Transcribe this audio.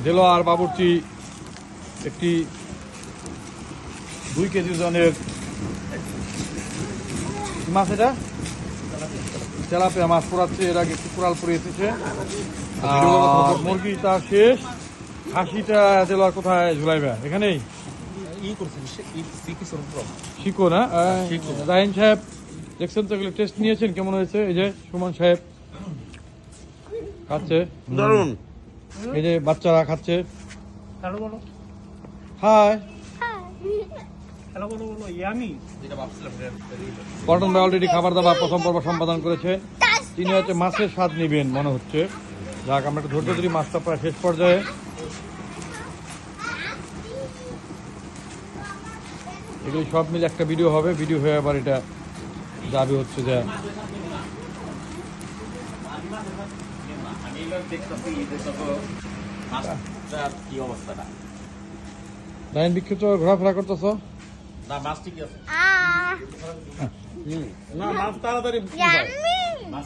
দেলোয়ার বাবুর্চি একটি 2 কেজি ওজনের মাছ, এটা তেলাপিয়া মাছ পোড়াচ্ছে। এর আগে একটু কোরাল পুড়ে এসেছে। মুরগিটা শেষ। খাসিটা দেলোয়ার কোথায় ঝুলাইবে? এখানেই শিখো না। রাহিন সাহেব দেখছেন তো, এগুলো টেস্ট নিয়েছেন, কেমন হয়েছে? এই যে সুমন সাহেব খাচ্ছে, দারুন। এই যে বাচ্চারা খাচ্ছে। হাই কটন ভাই অলরেডি খাবার দাবার প্রথম পর্ব সম্পাদন করেছে। তিনি হচ্ছে মাছের স্বাদ নিবেন মনে হচ্ছে। যাক, আমরা একটু ধৈর্য ধরি, মাছটা প্রায় শেষ পর্যায়ে। এগুলি সব মিলে একটা ভিডিও হবে, ভিডিও হয়ে আবার এটা যাবে হচ্ছে যে লাইন বিক্ষিপ্ত ঘোরাফেরা করতেছ। না মাছ তাড়াতাড়ি